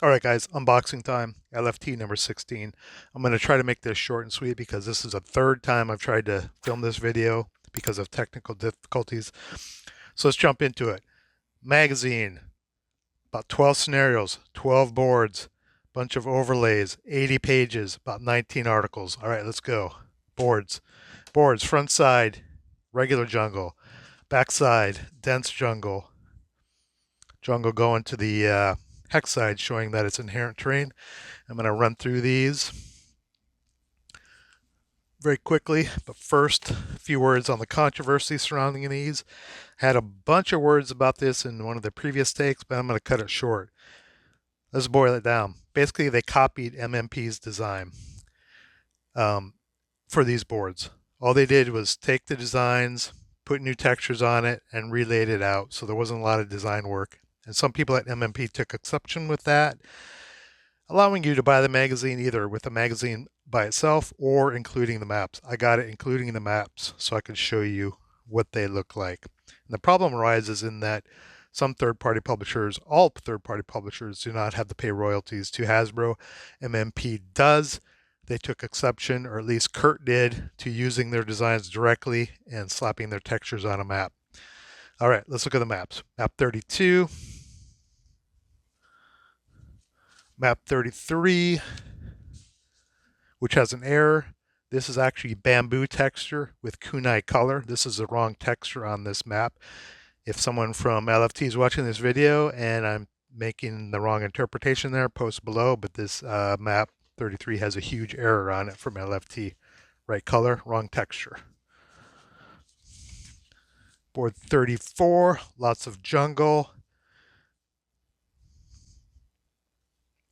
All right, guys, unboxing time, LFT number 16. I'm going to try to make this short and sweet because this is the third time I've tried to film this video because of technical difficulties. So let's jump into it. Magazine, about 12 scenarios, 12 boards, bunch of overlays, 80 pages, about 19 articles. All right, let's go. Boards. Boards, front side, regular jungle. Back side, dense jungle. Jungle going to the hex side, showing that it's inherent terrain. I'm going to run through these very quickly, but first, a few words on the controversy surrounding these. I had a bunch of words about this in one of the previous takes, but I'm going to cut it short. Let's boil it down. Basically, they copied MMP's design for these boards. All they did was take the designs, put new textures on it, and relayed it out, so there wasn't a lot of design work. And some people at MMP took exception with that, allowing you to buy the magazine either with the magazine by itself or including the maps. I got it including the maps so I could show you what they look like. And the problem arises in that some third-party publishers, all third-party publishers, do not have to pay royalties to Hasbro. MMP does. They took exception, or at least Kurt did, to using their designs directly and slapping their textures on a map. All right, let's look at the maps. Map 32, map 33, which has an error. This is actually bamboo texture with kunai color. This is the wrong texture on this map. If someone from LFT is watching this video and I'm making the wrong interpretation there, post below, but this map 33 has a huge error on it from LFT. Right color, wrong texture. Board 34, lots of jungle.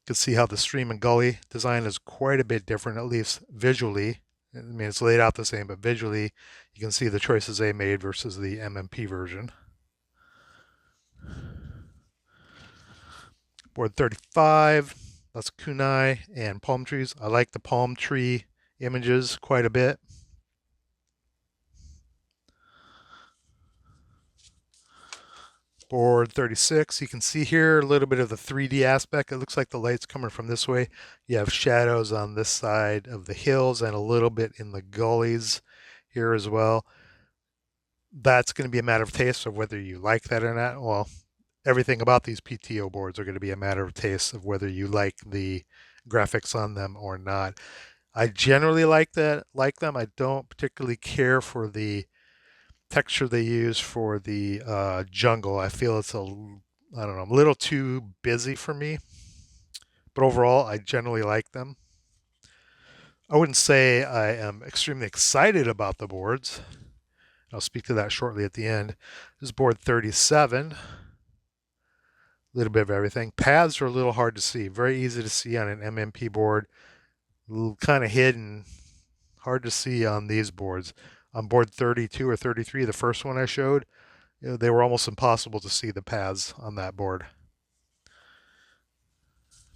You can see how the stream and gully design is quite a bit different, at least visually. I mean, it's laid out the same, but visually, you can see the choices they made versus the MMP version. Board 35, that's kunai and palm trees. I like the palm tree images quite a bit. Board 36, you can see here a little bit of the 3D aspect. It looks like the light's coming from this way. You have shadows on this side of the hills and a little bit in the gullies here as well. That's going to be a matter of taste of whether you like that or not. Well, everything about these PTO boards are going to be a matter of taste of whether you like the graphics on them or not. I generally like them. I don't particularly care for the texture they use for the jungle. I feel it's I don't know, a little too busy for me. But overall, I generally like them. I wouldn't say I am extremely excited about the boards. I'll speak to that shortly at the end. This is board 37. A little bit of everything. Paths are a little hard to see. Very easy to see on an MMP board. Kind of hidden. Hard to see on these boards. On board 32 or 33, the first one I showed, they were almost impossible to see the paths on that board.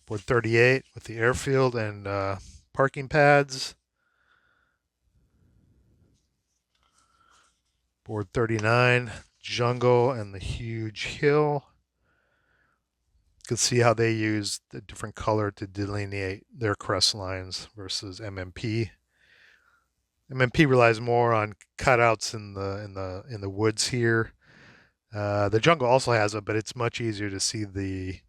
Board 38 with the airfield and parking pads. Board 39, jungle and the huge hill. You can see how they use the different color to delineate their crest lines versus MMP. MMP relies more on cutouts in the woods here. The jungle also has it, but it's much easier to see the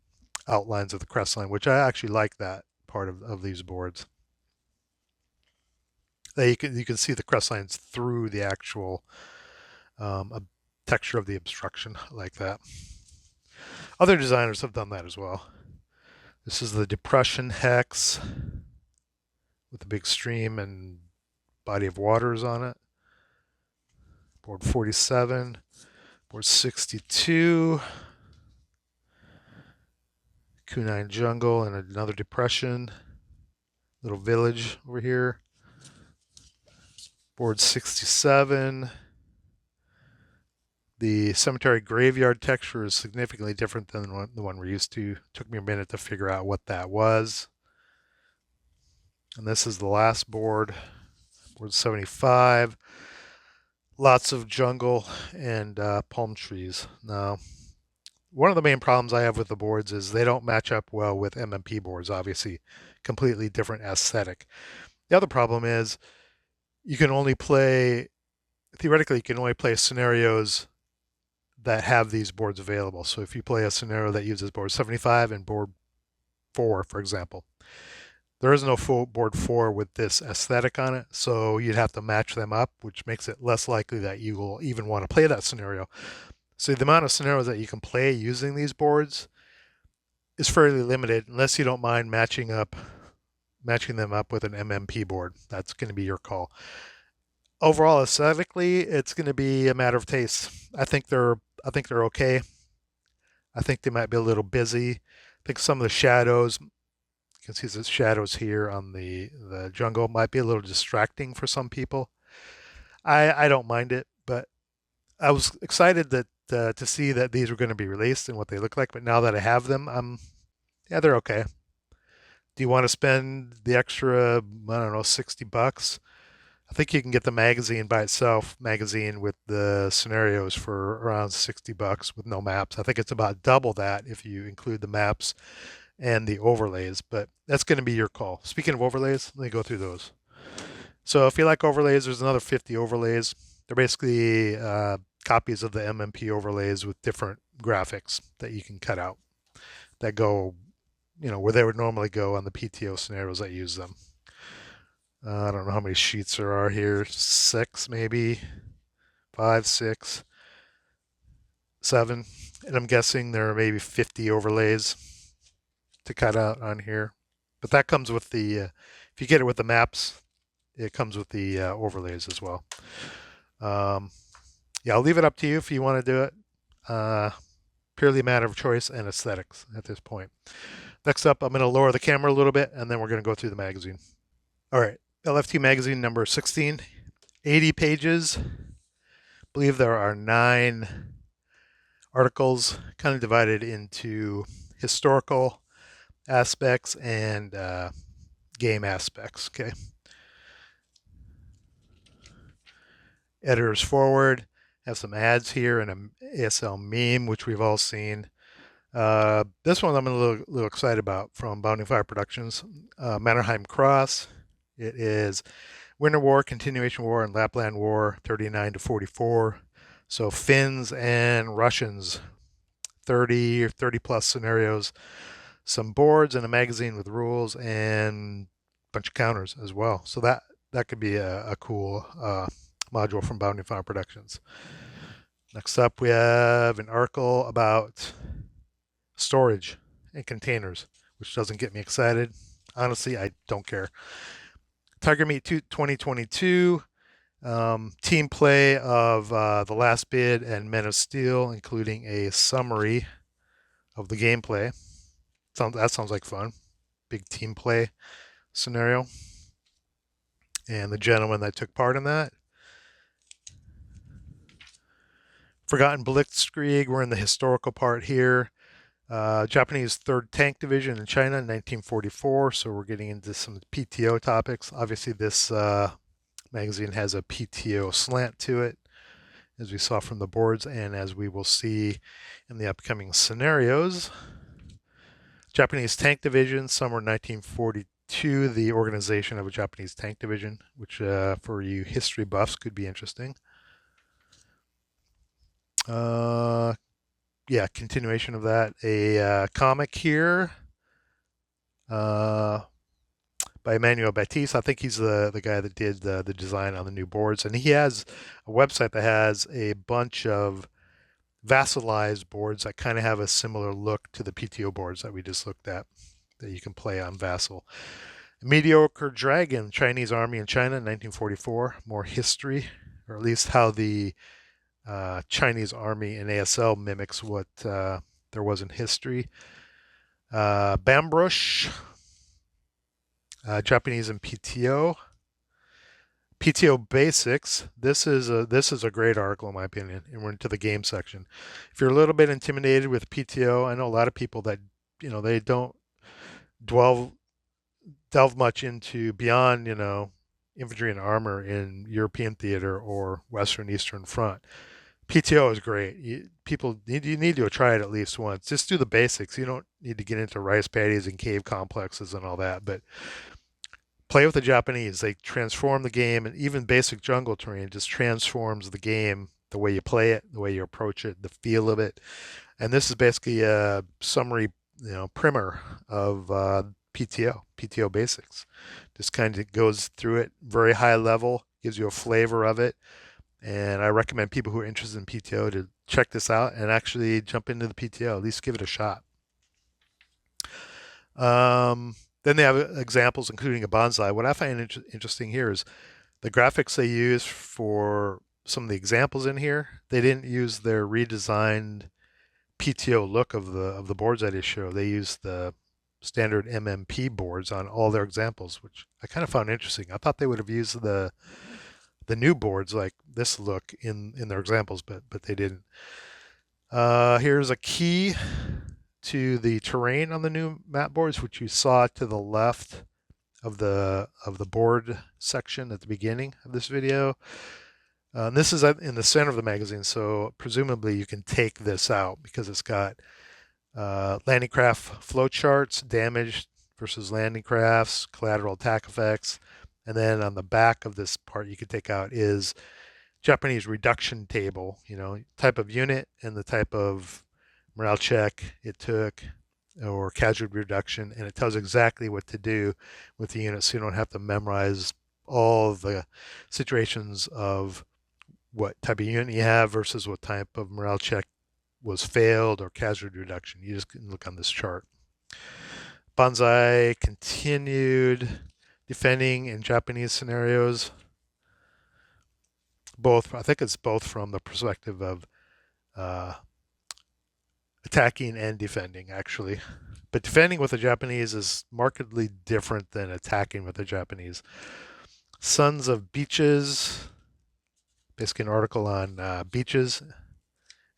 outlines of the crest line, which I actually like that part of these boards. You can see the crest lines through the actual texture of the obstruction like that. Other designers have done that as well. This is the depression hex with the big stream and body of waters on it. Board 47, board 62, kunai jungle and another depression, little village over here. Board 67. The cemetery graveyard texture is significantly different than the one we're used to. It took me a minute to figure out what that was. And this is the last board, board 75. Lots of jungle and palm trees. Now, one of the main problems I have with the boards is they don't match up well with MMP boards, obviously, completely different aesthetic. The other problem is you can only play, theoretically, you can only play scenarios that have these boards available. So if you play a scenario that uses board 75 and board 4, for example, there is no full board 4 with this aesthetic on it, so you'd have to match them up, which makes it less likely that you will even want to play that scenario. So the amount of scenarios that you can play using these boards is fairly limited unless you don't mind matching them up with an MMP board. That's going to be your call. Overall, aesthetically, it's going to be a matter of taste. I think they're okay. I think they might be a little busy. I think some of the shadows, you can see the shadows here on the jungle, might be a little distracting for some people. I don't mind it, but I was excited that to see that these were going to be released and what they look like. But now that I have them, yeah, they're okay. Do you want to spend the extra, I don't know, $60? I think you can get the magazine by itself, magazine with the scenarios for around $60 with no maps. I think it's about double that if you include the maps and the overlays, but that's going to be your call. Speaking of overlays, let me go through those. So if you like overlays, there's another 50 overlays. They're basically copies of the MMP overlays with different graphics that you can cut out that go, where they would normally go on the PTO scenarios that use them. I don't know how many sheets there are here. 6, maybe 5, 6, 7, and I'm guessing there are maybe 50 overlays to cut out on here. But that comes with the, if you get it with the maps, it comes with the overlays as well. Yeah, I'll leave it up to you if you want to do it. Purely a matter of choice and aesthetics at this point. Next up, I'm going to lower the camera a little bit, and then we're going to go through the magazine. All right, LFT magazine number 16, 80 pages. I believe there are 9 articles, kind of divided into historical aspects and game aspects. Okay. Editor's forward. Have some ads here and an ASL meme, which we've all seen. This one I'm a little excited about, from Bounding Fire Productions. Mannerheim Cross. It is Winter War, Continuation War, and Lapland War, 39 to 44. So Finns and Russians, 30 or 30 plus scenarios, some boards and a magazine with rules, and a bunch of counters as well. So that could be a cool module from Bounding Fire Productions. Next up, we have an article about storage and containers, which doesn't get me excited. Honestly, I don't care. Tiger Meat 2022, team play of The Last Bid and Men of Steel, including a summary of the gameplay. That sounds like fun. Big team play scenario. And the gentleman that took part in that. Forgotten Blitzkrieg, we're in the historical part here. Japanese 3rd Tank Division in China in 1944, so we're getting into some PTO topics. Obviously, this magazine has a PTO slant to it, as we saw from the boards and as we will see in the upcoming scenarios. Japanese Tank Division, summer 1942, the organization of a Japanese tank division, which for you history buffs could be interesting. Yeah, continuation of that. A comic here by Emmanuel Baptiste. I think he's the guy that did the design on the new boards. And he has a website that has a bunch of vassalized boards that kind of have a similar look to the PTO boards that we just looked at, that you can play on Vassal. Mediocre Dragon, Chinese Army in China, 1944. More history, or at least how the Chinese army in ASL mimics what there was in history. Bambrush, Japanese and PTO. PTO Basics. This is a great article in my opinion, and we're into the game section. If you're a little bit intimidated with PTO, I know a lot of people that they don't delve much into beyond infantry and armor in European theater or Western Eastern Front. PTO is great. You need to try it at least once. Just do the basics. You don't need to get into rice paddies and cave complexes and all that, but play with the Japanese. They transform the game, and even basic jungle terrain just transforms the game. The way you play it, the way you approach it, the feel of it. And this is basically a summary, primer of PTO basics. Just kind of goes through it very high level, gives you a flavor of it. And I recommend people who are interested in PTO to check this out and actually jump into the PTO, at least give it a shot. Then they have examples, including a bonsai. What I find interesting here is the graphics they use for some of the examples in here. They didn't use their redesigned PTO look of the boards I just showed. They used the standard MMP boards on all their examples, which I kind of found interesting. I thought they would have used the new boards like this look in their examples, but they didn't. Here's a key to the terrain on the new map boards, which you saw to the left of the board section at the beginning of this video. And this is in the center of the magazine, so presumably you can take this out because it's got landing craft flow charts, damage versus landing crafts, collateral attack effects, and then on the back of this part you could take out is Japanese reduction table, type of unit and the type of morale check it took or casualty reduction, and it tells exactly what to do with the unit so you don't have to memorize all the situations of what type of unit you have versus what type of morale check was failed or casualty reduction. You just can look on this chart. Bonsai continued defending in Japanese scenarios. I think it's both from the perspective of attacking and defending, actually. But defending with the Japanese is markedly different than attacking with the Japanese. Sons of Beaches, basically an article on beaches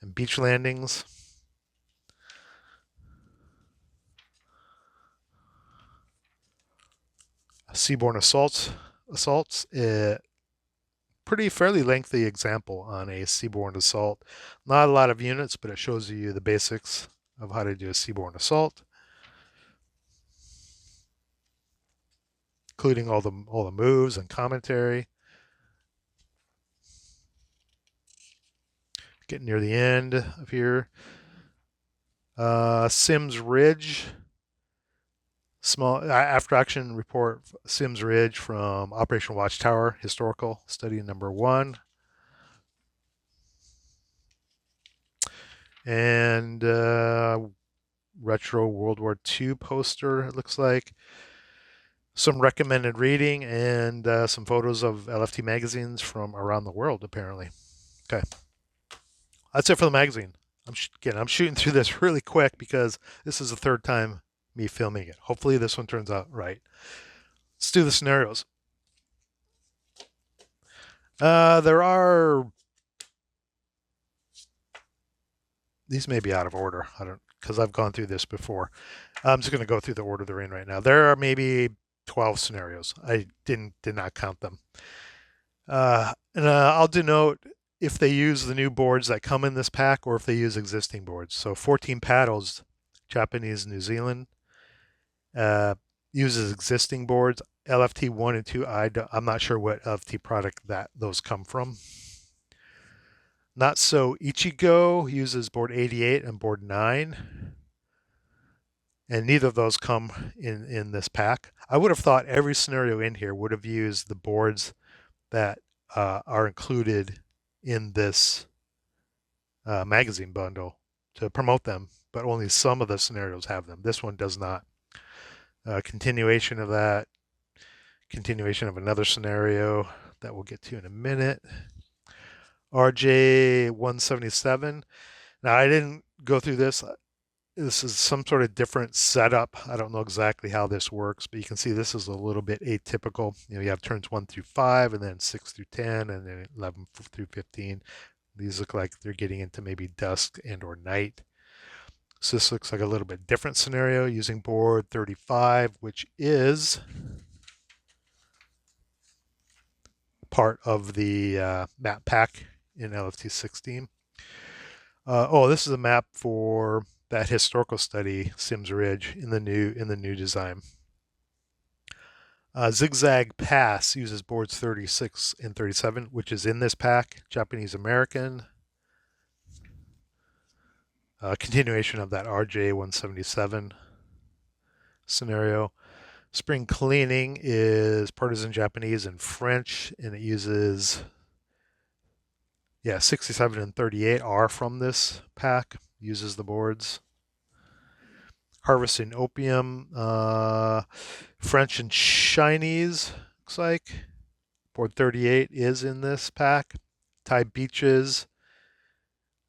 and beach landings. Seaborne assaults, pretty fairly lengthy example on a seaborne assault. Not a lot of units, but it shows you the basics of how to do a seaborne assault, including all the moves and commentary. Getting near the end of here. Sims Ridge, small after action report. Sims Ridge from Operation Watchtower, historical study number 1. And retro World War II poster, it looks like. Some recommended reading and some photos of LFT magazines from around the world, apparently. Okay. That's it for the magazine. I'm shooting through this really quick because this is the third time me filming it. Hopefully this one turns out right. Let's do the scenarios. There are... These may be out of order. I don't, because I've gone through this before. I'm just going to go through the order they're in right now. There are maybe 12 scenarios. I did not count them. And I'll denote if they use the new boards that come in this pack or if they use existing boards. So 14 paddles, Japanese, New Zealand, uses existing boards. LFT 1 and 2, I'm not sure what LFT product those come from. Not So Ichigo uses board 88 and board 9. And neither of those come in this pack. I would have thought every scenario in here would have used the boards that are included in this magazine bundle to promote them, but only some of the scenarios have them. This one does not. Continuation of that. Continuation of another scenario that we'll get to in a minute. RJ 177. Now, I didn't go through this. This is some sort of different setup. I don't know exactly how this works, but you can see this is a little bit atypical. You have turns 1 through 5, and then 6 through 10, and then 11 through 15. These look like they're getting into maybe dusk and or night. So this looks like a little bit different scenario using board 35, which is part of the map pack in LFT 16. Oh, this is a map for that historical study, Sims Ridge, in the new design. Zigzag Pass uses boards 36 and 37, which is in this pack. Japanese American. Continuation of that RJ 177 scenario. Spring Cleaning is Partisan Japanese and French, and it uses 67 and 38 are from this pack. Uses the boards. Harvesting Opium, French and Chinese, looks like. Board 38 is in this pack. Thai Beaches,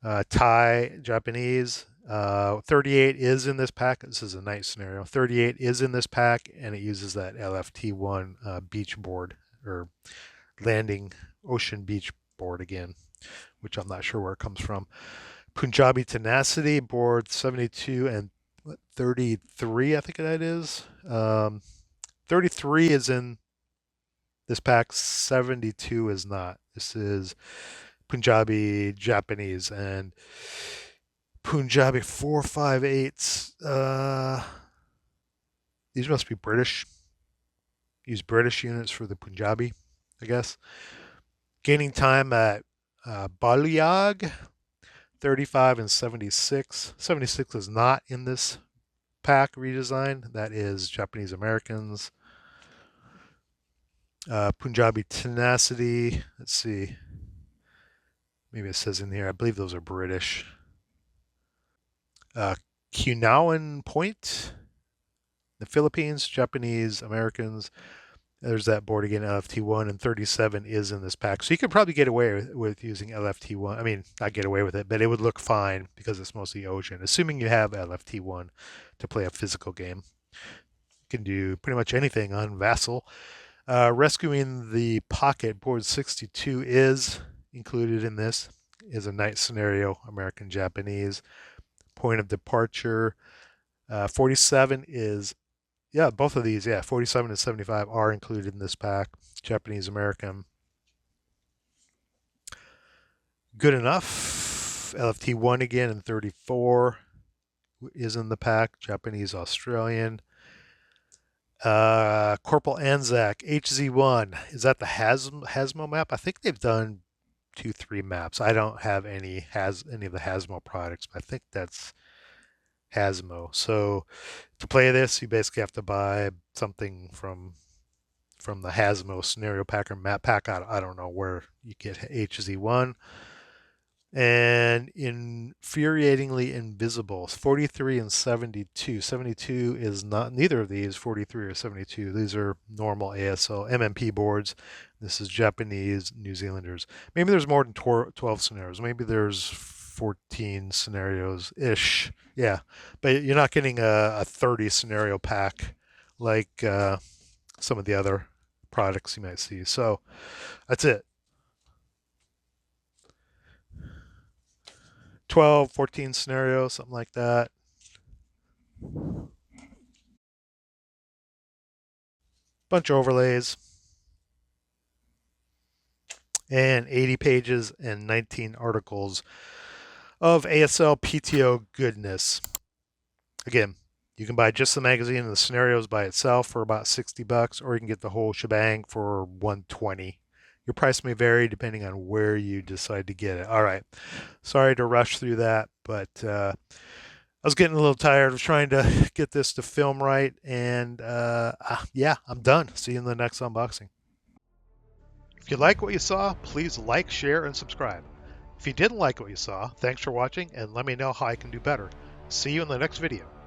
Thai, Japanese. 38 is in this pack. This is a night scenario. 38 is in this pack, and it uses that LFT1 beach board, or landing ocean beach board again, which I'm not sure where it comes from. Punjabi Tenacity, board 72 and 33, I think that is. 33 is in this pack, 72 is not. This is Punjabi Japanese, and Punjabi 458s. These must be British. Use British units for the Punjabi, I guess. Gaining time at Balayag, 35 and 76. 76 is not in this pack redesign. That is Japanese Americans. Punjabi Tenacity. Let's see. Maybe it says in here. I believe those are British. Kunawan Point, the Philippines, Japanese Americans. There's that board again, LFT1, and 37 is in this pack. So you could probably get away with using LFT1. I mean, not get away with it, but it would look fine because it's mostly ocean, assuming you have LFT1 to play a physical game. You can do pretty much anything on Vassal. Rescuing the Pocket, board 62 is included in this. Is a night scenario, American-Japanese. Point of Departure, 47 is, both of these, 47 and 75 are included in this pack. Japanese American. Good enough. LFT1 again, and 34 is in the pack. Japanese Australian. Corporal Anzac, HZ1. Is that the Hasmo map? I think they've done 2-3 maps. I don't have any of the Hasmo products, but I think that's Hasmo. So to play this, you basically have to buy something from the Hasmo scenario pack or map pack. I don't know where you get HZ1. And Infuriatingly Invisible, 43 and 72. 72 is not neither of these, 43 or 72. These are normal ASL MMP boards. This is Japanese, New Zealanders. Maybe there's more than 12 scenarios. Maybe there's 14 scenarios ish. Yeah, but you're not getting a 30 scenario pack like some of the other products you might see. So that's it. 12, 14 scenarios, something like that. Bunch of overlays. And 80 pages and 19 articles of ASL PTO goodness. Again, you can buy just the magazine and the scenarios by itself for about $60, or you can get the whole shebang for $120. Your price may vary depending on where you decide to get it. All right. Sorry to rush through that, but I was getting a little tired of trying to get this to film right. And I'm done. See you in the next unboxing. If you like what you saw, please like, share, and subscribe. If you didn't like what you saw, thanks for watching, and let me know how I can do better. See you in the next video.